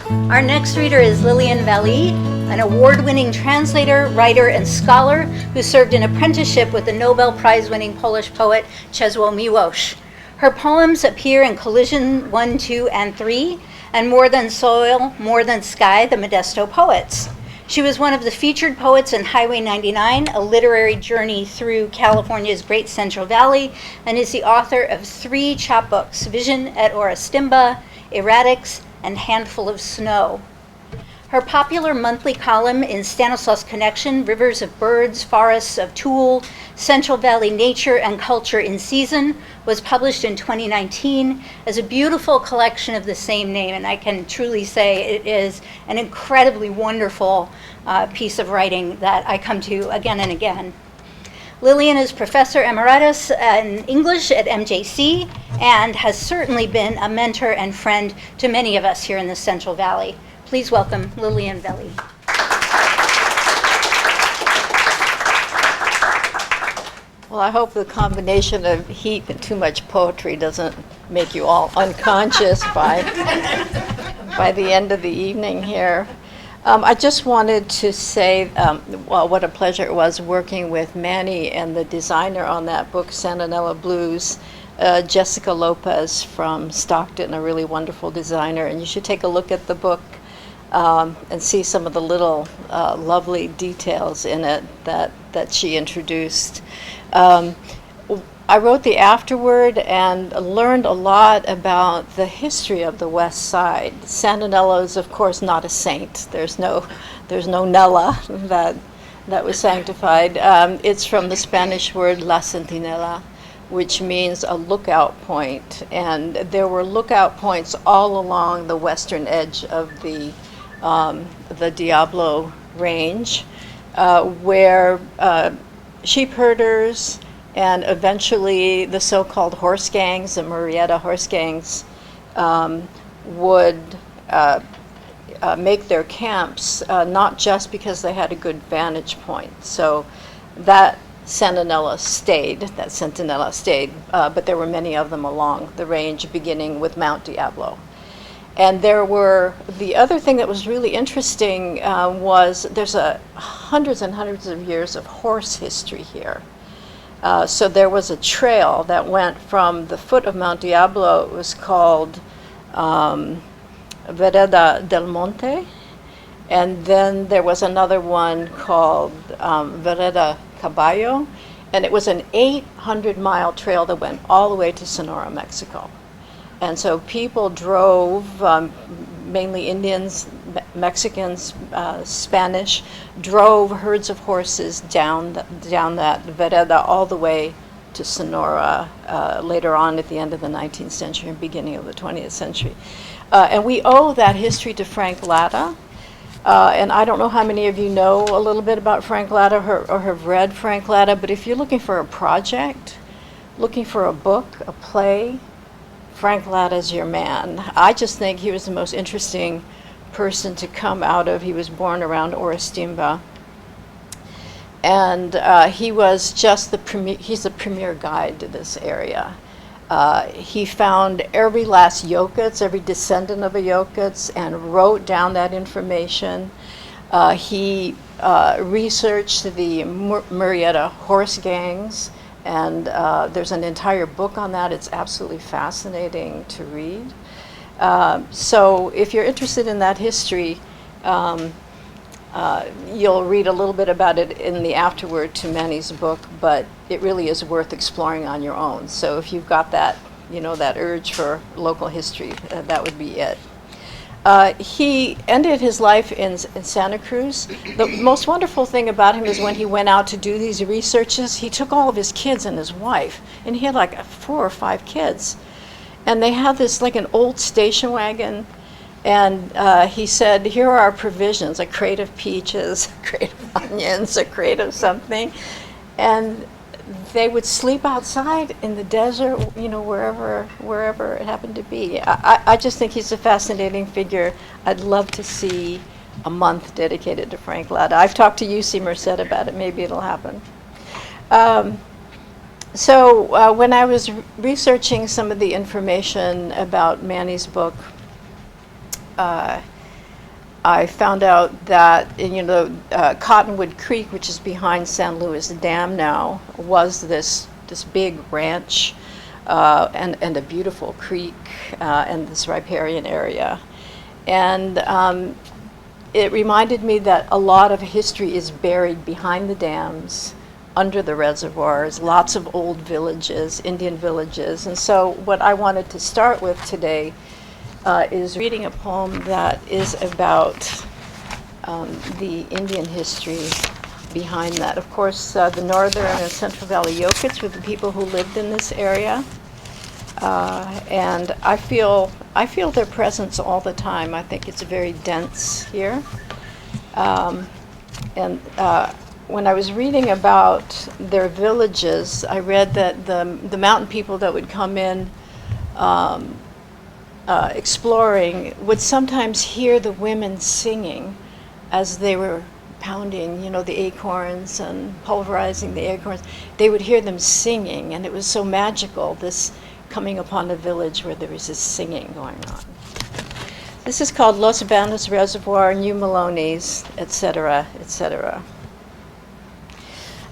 Our next reader is Lillian Vallee, an award-winning translator, writer, and scholar who served in apprenticeship with the Nobel Prize-winning Polish poet Czesław Miłosz. Her poems appear in Collision 1, 2, and 3, and More Than Soil, More Than Sky, the Modesto Poets. She was one of the featured poets in Highway 99, a literary journey through California's Great Central Valley, and is the author of 3 chapbooks, Vision at Orostimba, Erratics, and Handful of Snow. Her popular monthly column in Stanislaus Connection, Rivers of Birds, Forests of Tulle, Central Valley Nature and Culture in Season, was published in 2019 as a beautiful collection of the same name, and I can truly say it is an incredibly wonderful piece of writing that I come to again and again. Lillian is Professor Emeritus in English at MJC and has certainly been a mentor and friend to many of us here in the Central Valley. Please welcome Lillian Vallee. Well, I hope the combination of heat and too much poetry doesn't make you all unconscious by the end of the evening here. I just wanted to say, well, what a pleasure it was working with Manny and the designer on that book, Santanella Blues, Jessica Lopez from Stockton, a really wonderful designer. And you should take a look at the book and see some of the little lovely details in it that she introduced. I wrote the afterword and learned a lot about the history of the West Side. Santanella is, of course, not a saint. There's no Nella that was sanctified. It's from the Spanish word La Centinela, which means a lookout point. And there were lookout points all along the western edge of the Diablo Range, where sheep herders and eventually the so-called horse gangs, the Murrieta horse gangs, would make their camps, not just because they had a good vantage point. So that Centinela stayed, but there were many of them along the range, beginning with Mount Diablo. And the other thing that was really interesting was there's hundreds and hundreds of years of horse history here. So there was a trail that went from the foot of Mount Diablo. It was called Vereda del Monte. And then there was another one called Vereda Caballo. And it was an 800-mile trail that went all the way to Sonora, Mexico. And so people drove, mainly Indians, Mexicans, Spanish, drove herds of horses down that vereda all the way to Sonora later on at the end of the 19th century and beginning of the 20th century. And we owe that history to Frank Latta. And I don't know how many of you know a little bit about Frank Latta or have read Frank Latta, but if you're looking for a project, looking for a book, a play, Frank Latta's your man. I just think he was the most interesting person to come out of. He was born around Orostimba. And he was just he's the premier guide to this area. He found every last Yokutz, every descendant of a Yokutz, and wrote down that information. He researched the Murrieta horse gangs, and there's an entire book on that. It's absolutely fascinating to read. So if you're interested in that history, you'll read a little bit about it in the afterword to Manny's book, but it really is worth exploring on your own. So if you've got that, that urge for local history, that would be it. He ended his life in Santa Cruz. The most wonderful thing about him is when he went out to do these researches, he took all of his kids and his wife, and he had like 4 or 5 kids. And they had this like an old station wagon, and he said, here are our provisions, a crate of peaches, a crate of onions, a crate of something. And they would sleep outside in the desert, wherever it happened to be. I just think he's a fascinating figure. I'd love to see a month dedicated to Frank Latta. I've talked to UC Merced about it. Maybe it'll happen. So when I was researching some of the information about Manny's book, I found out that, Cottonwood Creek, which is behind San Luis Dam now, was this big ranch and a beautiful creek and this riparian area. And it reminded me that a lot of history is buried behind the dams, under the reservoirs, lots of old villages, Indian villages. And so what I wanted to start with today is reading a poem that is about the Indian history behind that. Of course, the Northern and Central Valley Yokuts were the people who lived in this area. And I feel their presence all the time. I think it's very dense here. When I was reading about their villages, I read that the mountain people that would come in exploring would sometimes hear the women singing as they were pounding, the acorns and pulverizing the acorns. They would hear them singing, and it was so magical, this coming upon a village where there was this singing going on. This is called Los Abanos Reservoir, New Melones, etc., etc.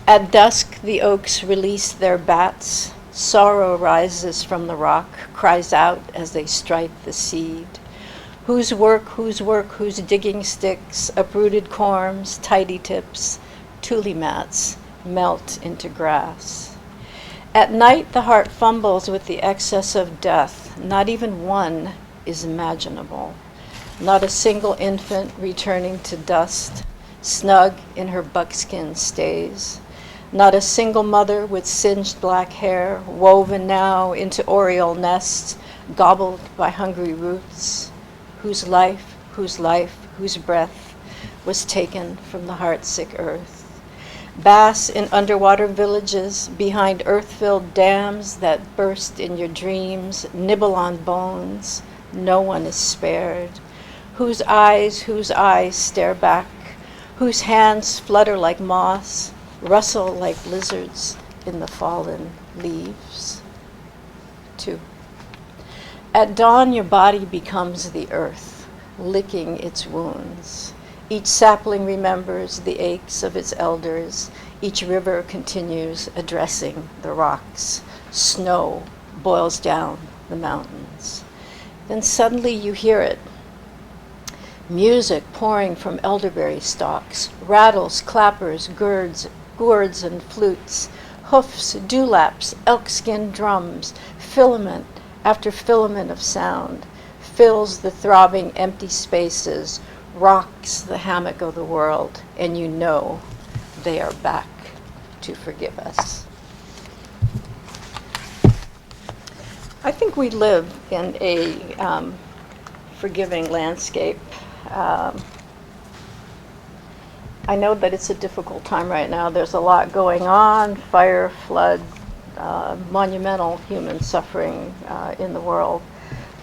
At dusk, the oaks release their bats. Sorrow rises from the rock, cries out as they strike the seed. Whose work, whose digging sticks, uprooted corms, tidy tips, tule mats melt into grass. At night, the heart fumbles with the excess of death. Not even one is imaginable. Not a single infant returning to dust, snug in her buckskin stays. Not a single mother with singed black hair, woven now into oriole nests, gobbled by hungry roots, whose breath was taken from the heartsick earth. Bass in underwater villages, behind earth-filled dams that burst in your dreams, nibble on bones, no one is spared. Whose eyes stare back, whose hands flutter like moss, rustle like lizards in the fallen leaves. 2. At dawn, your body becomes the earth, licking its wounds. Each sapling remembers the aches of its elders. Each river continues addressing the rocks. Snow boils down the mountains. Then suddenly you hear it. Music pouring from elderberry stalks, rattles, clappers, gourds and flutes, hoofs, dewlaps, elkskin drums, filament after filament of sound, fills the throbbing empty spaces, rocks the hammock of the world, and you know they are back to forgive us. I think we live in a forgiving landscape. I know that it's a difficult time right now. There's a lot going on, fire, flood, monumental human suffering in the world.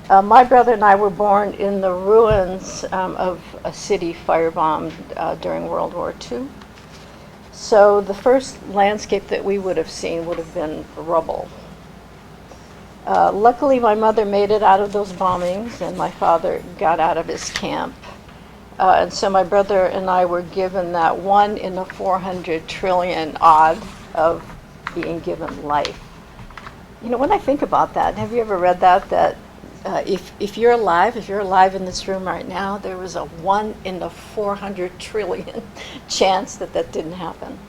My brother and I were born in the ruins of a city firebombed during World War II. So the first landscape that we would have seen would have been rubble. Luckily, my mother made it out of those bombings, and my father got out of his camp. And so my brother and I were given that 1 in a 400 trillion odd of being given life. When I think about that, have you ever read that if you're alive in this room right now, there was a 1 in a 400 trillion chance that didn't happen.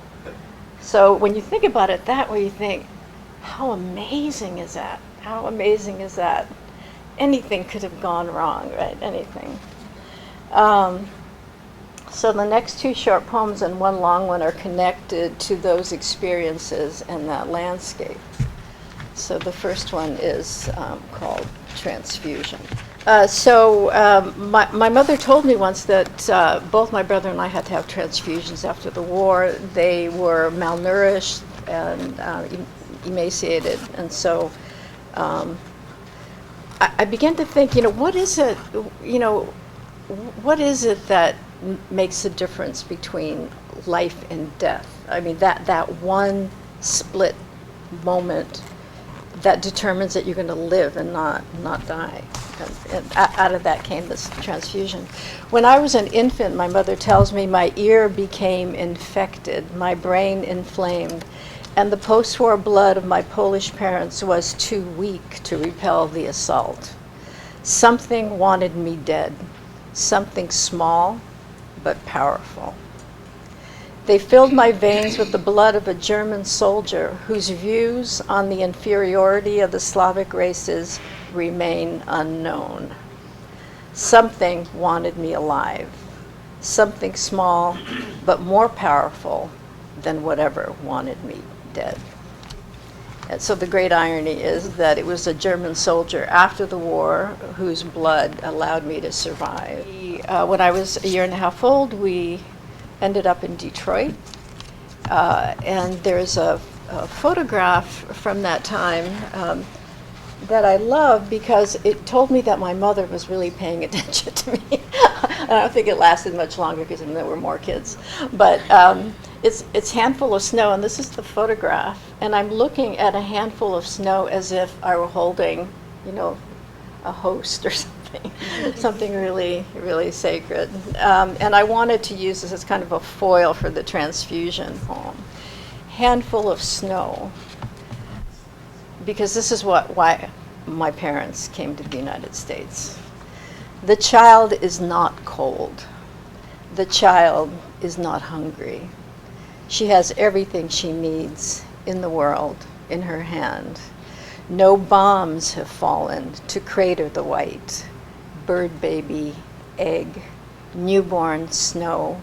So when you think about it that way, you think, how amazing is that? How amazing is that? Anything could have gone wrong, right? Anything. So the next 2 short poems and 1 long one are connected to those experiences and that landscape. So the first one is called Transfusion. My mother told me once that both my brother and I had to have transfusions after the war. They were malnourished and emaciated, and so I began to think, what is it, what is it that makes a difference between life and death? I mean, that one split moment that determines that you're going to live and not die. and out of that came this transfusion. When I was an infant, my mother tells me my ear became infected, my brain inflamed, and the post-war blood of my Polish parents was too weak to repel the assault. Something wanted me dead, something small but powerful. They filled my veins with the blood of a German soldier whose views on the inferiority of the Slavic races remain unknown. Something wanted me alive, something small but more powerful than whatever wanted me dead. And so the great irony is that it was a German soldier after the war whose blood allowed me to survive. When I was a year and a half old, we ended up in Detroit, and there's a photograph from that time that I love because it told me that my mother was really paying attention to me. I don't think it lasted much longer because there were more kids, but it's handful of snow, and this is the photograph, and I'm looking at a handful of snow as if I were holding, a host or something, something really, really sacred. And I wanted to use this as kind of a foil for the transfusion poem. Handful of snow, because this is why my parents came to the United States. The child is not cold. The child is not hungry. She has everything she needs in the world in her hand. No bombs have fallen to crater the white. Bird baby, egg, newborn snow,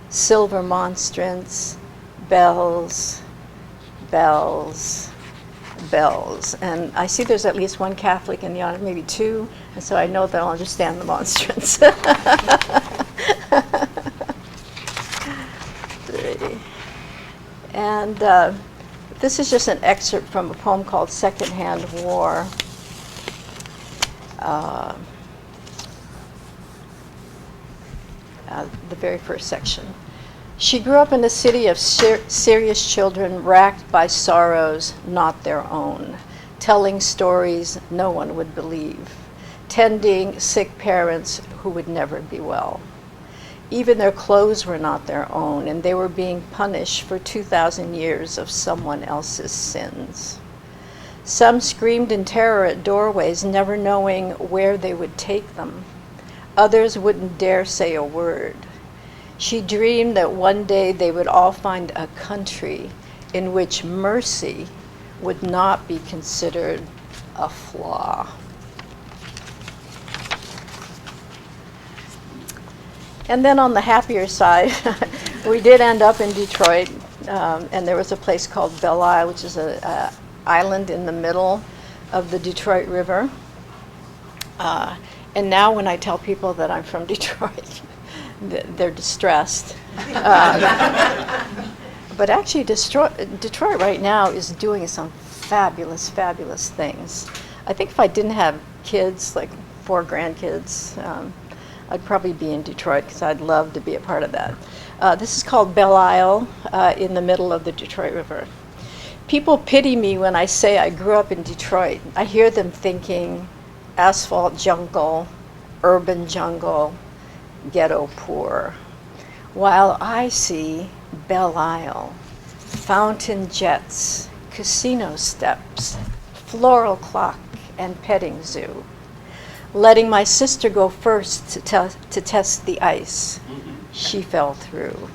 silver monstrance, bells, bells, bells. And I see there's at least one Catholic in the audience, maybe two, and so I know they'll understand the monstrance. And this is just an excerpt from a poem called Secondhand War. The very first section. She grew up in a city of serious children racked by sorrows not their own, telling stories no one would believe, tending sick parents who would never be well. Even their clothes were not their own, and they were being punished for 2,000 years of someone else's sins. Some screamed in terror at doorways, never knowing where they would take them. Others wouldn't dare say a word. She dreamed that one day they would all find a country in which mercy would not be considered a flaw. And then on the happier side, we did end up in Detroit, and there was a place called Belle Isle, which is an island in the middle of the Detroit River. And now when I tell people that I'm from Detroit, they're distressed. But actually, Detroit right now is doing some fabulous, fabulous things. I think if I didn't have kids, like 4 grandkids, I'd probably be in Detroit because I'd love to be a part of that. This is called Belle Isle in the middle of the Detroit River. People pity me when I say I grew up in Detroit. I hear them thinking asphalt jungle, urban jungle, ghetto poor. While I see Belle Isle, fountain jets, casino steps, floral clock, and petting zoo. Letting my sister go first to test the ice. She fell through.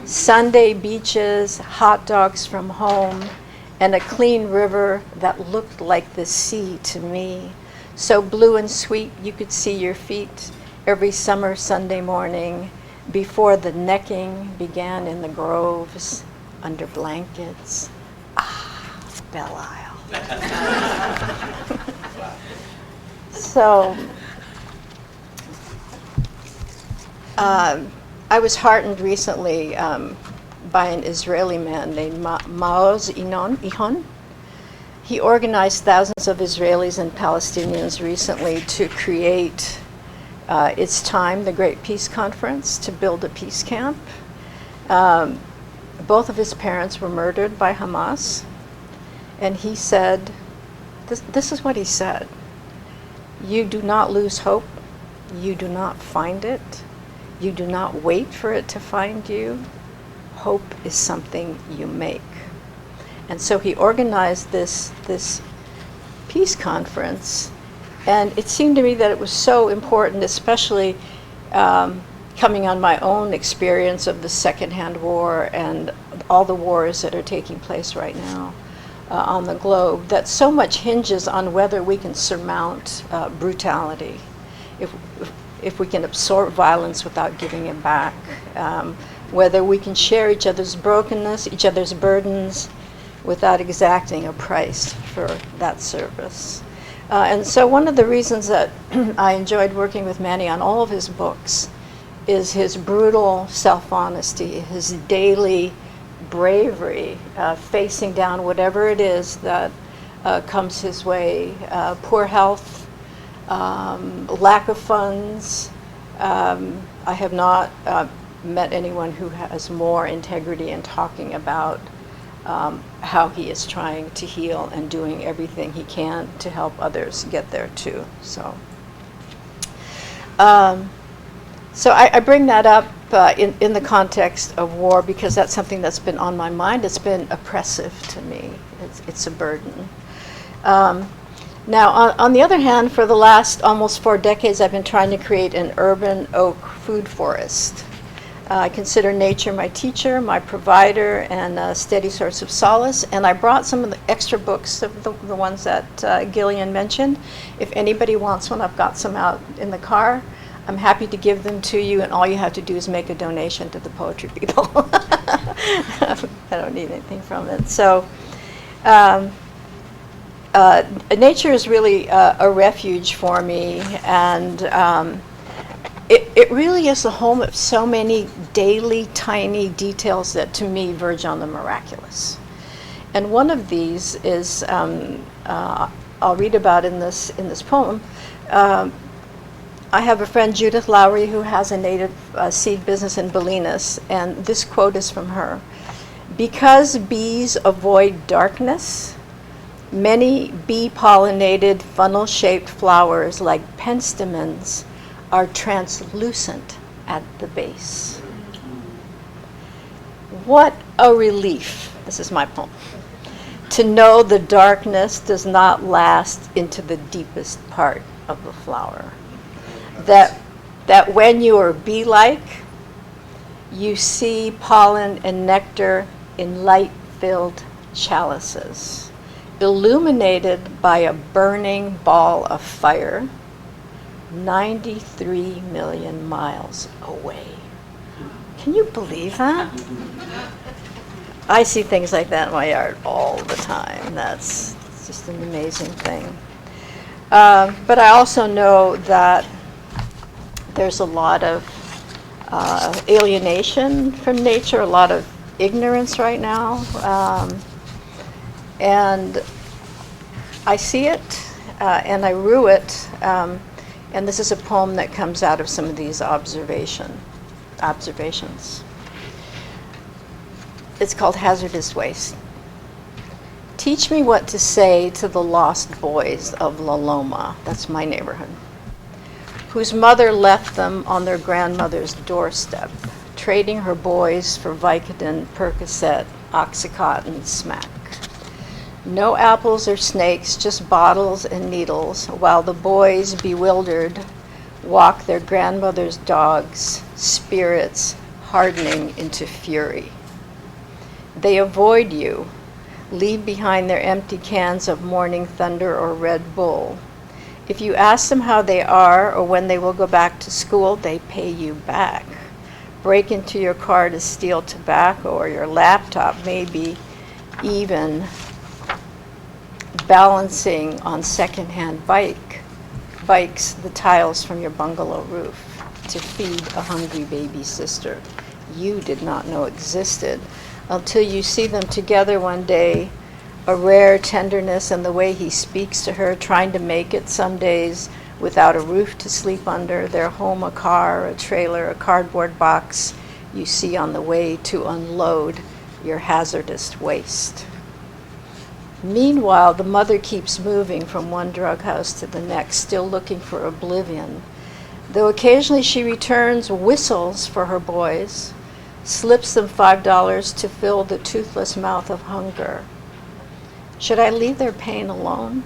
Sunday beaches, hot dogs from home, and a clean river that looked like the sea to me. So blue and sweet you could see your feet every summer Sunday morning before the necking began in the groves under blankets. Ah, Belle Isle. So I was heartened recently by an Israeli man named Maoz Ihon. He organized thousands of Israelis and Palestinians recently to create It's Time, the Great Peace Conference, to build a peace camp. Both of his parents were murdered by Hamas, and he said, this is what he said: You do not lose hope. You do not find it. You do not wait for it to find you. Hope is something you make. And so he organized this peace conference, and it seemed to me that it was so important, especially coming on my own experience of the secondhand war and all the wars that are taking place right now on the globe, that so much hinges on whether we can surmount brutality, if we can absorb violence without giving it back, whether we can share each other's brokenness, each other's burdens, without exacting a price for that service. And so one of the reasons that I enjoyed working with Manny on all of his books is his brutal self-honesty, his daily bravery, facing down whatever it is that comes his way, poor health, lack of funds. I have not met anyone who has more integrity in talking about how he is trying to heal and doing everything he can to help others get there too. So I bring that up in the context of war because that's something that's been on my mind. It's been oppressive to me. It's a burden. Now, on the other hand, for the last almost 4 decades, I've been trying to create an urban oak food forest. I consider nature my teacher, my provider, and a steady source of solace. And I brought some of the extra books, of the ones that Gillian mentioned. If anybody wants one, I've got some out in the car. I'm happy to give them to you, and all you have to do is make a donation to the poetry people. I don't need anything from it. So nature is really a refuge for me, and it really is the home of so many daily, tiny details that to me verge on the miraculous. And one of these is, I'll read about in this poem. I have a friend, Judith Lowry, who has a native seed business in Bolinas, and this quote is from her. "Because bees avoid darkness, many bee-pollinated funnel-shaped flowers like penstemons are translucent at the base." What a relief, this is my poem, to know the darkness does not last into the deepest part of the flower. That when you are bee-like, you see pollen and nectar in light-filled chalices, illuminated by a burning ball of fire 93 million miles away. Can you believe that? I see things like that in my yard all the time. It's just an amazing thing. But I also know that there's a lot of alienation from nature, a lot of ignorance right now. And I see it, and I rue it. And this is a poem that comes out of some of these observations. It's called Hazardous Waste. Teach me what to say to the lost boys of La Loma, that's my neighborhood, whose mother left them on their grandmother's doorstep, trading her boys for Vicodin, Percocet, Oxycontin, Smack. No apples or snakes, just bottles and needles, while the boys, bewildered, walk their grandmother's dogs, spirits hardening into fury. They avoid you, leave behind their empty cans of Morning Thunder or Red Bull. If you ask them how they are or when they will go back to school, they pay you back. Break into your car to steal tobacco or your laptop, maybe even balancing on secondhand bikes the tiles from your bungalow roof to feed a hungry baby sister you did not know existed until you see them together one day, a rare tenderness in the way he speaks to her, trying to make it some days without a roof to sleep under, their home a car, a trailer, a cardboard box you see on the way to unload your hazardous waste. Meanwhile, the mother keeps moving from one drug house to the next, still looking for oblivion. Though occasionally she returns, whistles for her boys, slips them $5 to fill the toothless mouth of hunger. Should I leave their pain alone?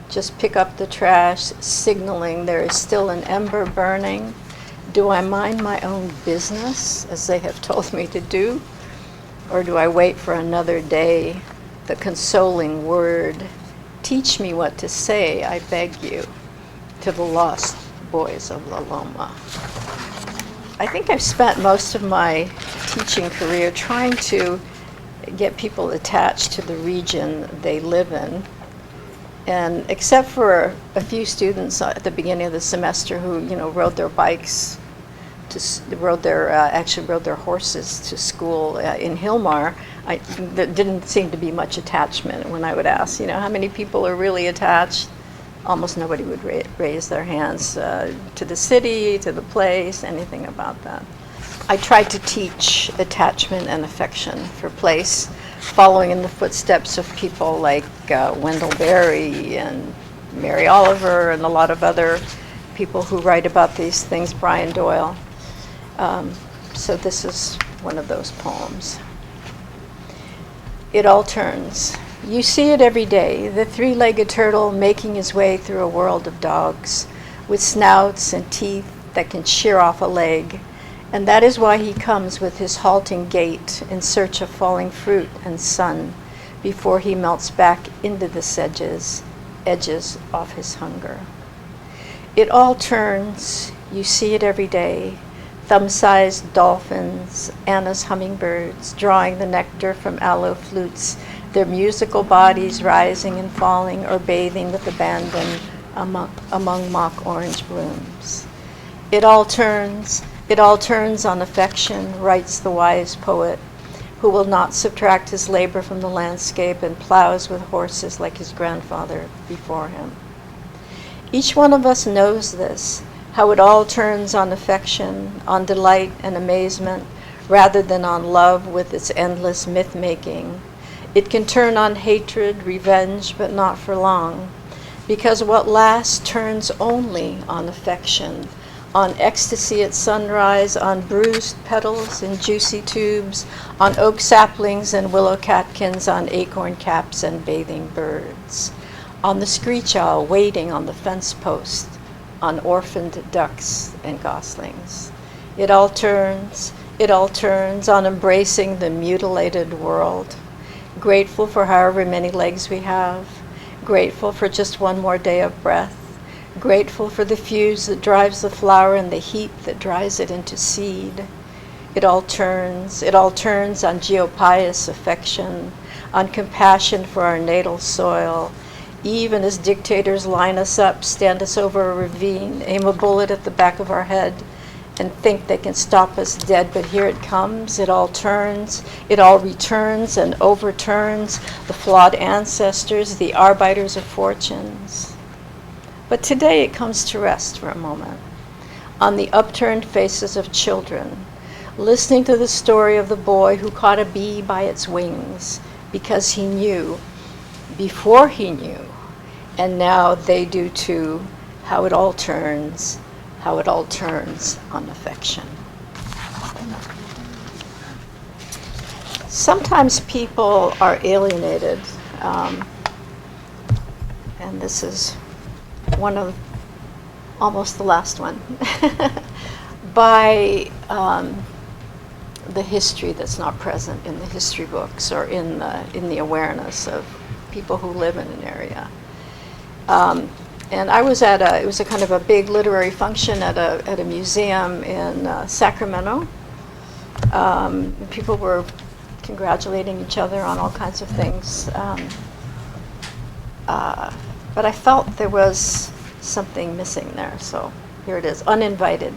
Just pick up the trash, signaling there is still an ember burning? Do I mind my own business, as they have told me to do? Or do I wait for another day, the consoling word, teach me what to say, I beg you, to the lost boys of La Loma? I think I've spent most of my teaching career trying to get people attached to the region they live in. And except for a few students at the beginning of the semester who, rode their bikes, rode their horses to school in Hilmar, there didn't seem to be much attachment. When I would ask, how many people are really attached, almost nobody would raise their hands to the city, to the place, anything about that. I tried to teach attachment and affection for place, following in the footsteps of people like Wendell Berry and Mary Oliver and a lot of other people who write about these things, Brian Doyle. So this is one of those poems. It all turns. You see it every day, the three-legged turtle making his way through a world of dogs with snouts and teeth that can shear off a leg. And that is why he comes with his halting gait in search of falling fruit and sun before he melts back into the edges of his hunger. It all turns, you see it every day, thumb-sized dolphins, Anna's hummingbirds, drawing the nectar from aloe flutes, their musical bodies rising and falling or bathing with abandon among mock orange blooms. It all turns on affection, writes the wise poet, who will not subtract his labor from the landscape and plows with horses like his grandfather before him. Each one of us knows this, how it all turns on affection, on delight and amazement, rather than on love with its endless myth-making. It can turn on hatred, revenge, but not for long, because what lasts turns only on affection, on ecstasy at sunrise, on bruised petals and juicy tubes, on oak saplings and willow catkins, on acorn caps and bathing birds, on the screech owl waiting on the fence post, on orphaned ducks and goslings. It all turns on embracing the mutilated world, grateful for however many legs we have, grateful for just one more day of breath, grateful for the fuse that drives the flower and the heat that dries it into seed. It all turns on geopious affection, on compassion for our natal soil, even as dictators line us up, stand us over a ravine, aim a bullet at the back of our head, and think they can stop us dead, but here it comes. It all turns, it all returns and overturns the flawed ancestors, the arbiters of fortunes. But today it comes to rest for a moment on the upturned faces of children, listening to the story of the boy who caught a bee by its wings because he knew, before he knew, and now they do too, how it all turns on affection. Sometimes people are alienated, and this is almost the last one, by the history that's not present in the history books or in the awareness of people who live in an area. And I was it was a kind of a big literary function at a museum in Sacramento. People were congratulating each other on all kinds of things. But I felt there was something missing there, so here it is, uninvited.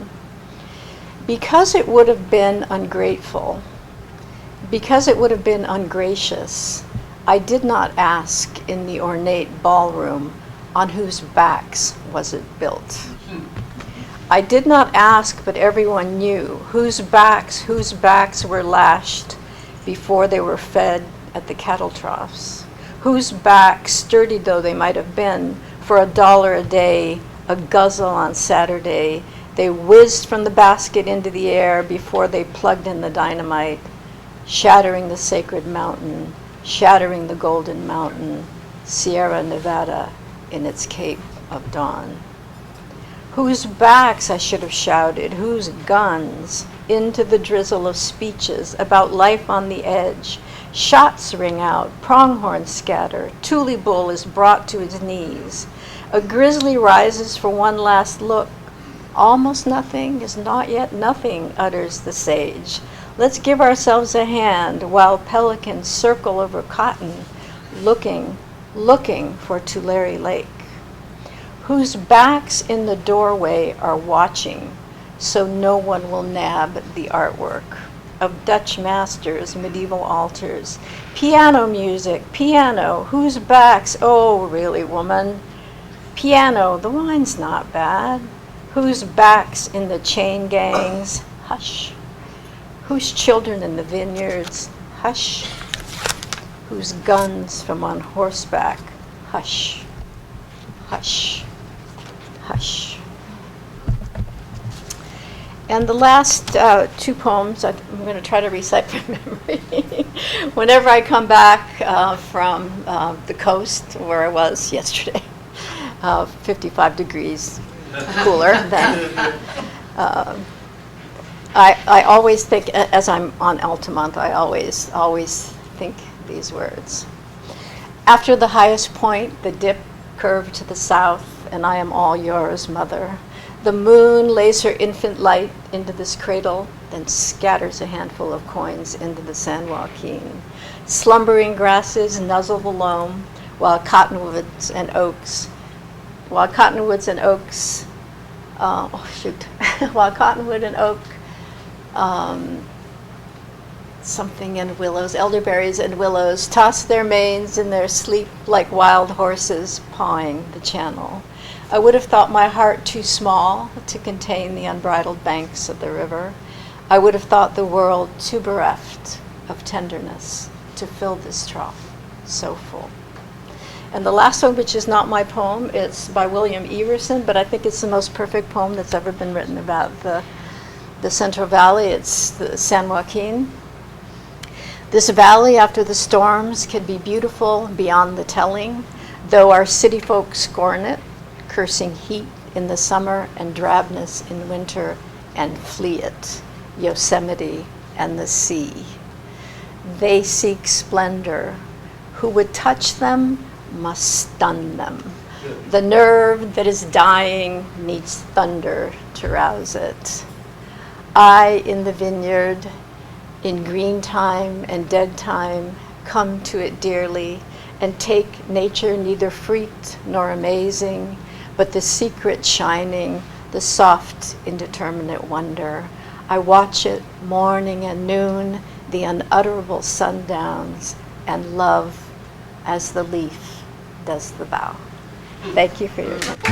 Because it would have been ungrateful, because it would have been ungracious, I did not ask in the ornate ballroom on whose backs was it built. I did not ask, but everyone knew whose backs were lashed before they were fed at the cattle troughs, whose back, sturdy though they might have been, for $1 a day, a guzzle on Saturday, they whizzed from the basket into the air before they plugged in the dynamite, shattering the sacred mountain, shattering the golden mountain, Sierra Nevada in its Cape of Dawn. Whose backs, I should have shouted, whose guns, into the drizzle of speeches about life on the edge. Shots ring out, pronghorns scatter, Tule Bull is brought to his knees. A grizzly rises for one last look. Almost nothing is not yet nothing, utters the sage. Let's give ourselves a hand while pelicans circle over cotton, looking for Tulare Lake. Whose backs in the doorway are watching, so no one will nab the artwork of Dutch masters, medieval altars, piano music, piano, whose backs, oh really woman, piano, the wine's not bad, whose backs in the chain gangs, hush, whose children in the vineyards, hush, whose guns from on horseback, hush, hush, hush. And the last two poems, I'm going to try to recite from memory. Whenever I come back from the coast, where I was yesterday, 55 degrees cooler than I always think, as I'm on Altamont, I always think these words. After the highest point, the dip curved to the south, and I am all yours, mother. The moon lays her infant light into this cradle, then scatters a handful of coins into the San Joaquin. Slumbering grasses nuzzle the loam, while cottonwoods and oaks, while cottonwood and oak, something in willows, elderberries and willows, toss their manes in their sleep like wild horses pawing the channel. I would have thought my heart too small to contain the unbridled banks of the river. I would have thought the world too bereft of tenderness to fill this trough so full. And the last one, which is not my poem, it's by William Everson, but I think it's the most perfect poem that's ever been written about the Central Valley. It's the San Joaquin. This valley after the storms can be beautiful beyond the telling, though our city folk scorn it, cursing heat in the summer and drabness in winter, and flee it, Yosemite and the sea. They seek splendor. Who would touch them must stun them. The nerve that is dying needs thunder to rouse it. I, in the vineyard, in green time and dead time, come to it dearly and take nature neither freaked nor amazing, but the secret shining, the soft, indeterminate wonder. I watch it morning and noon, the unutterable sundowns, and love as the leaf does the bough. Thank you for your time.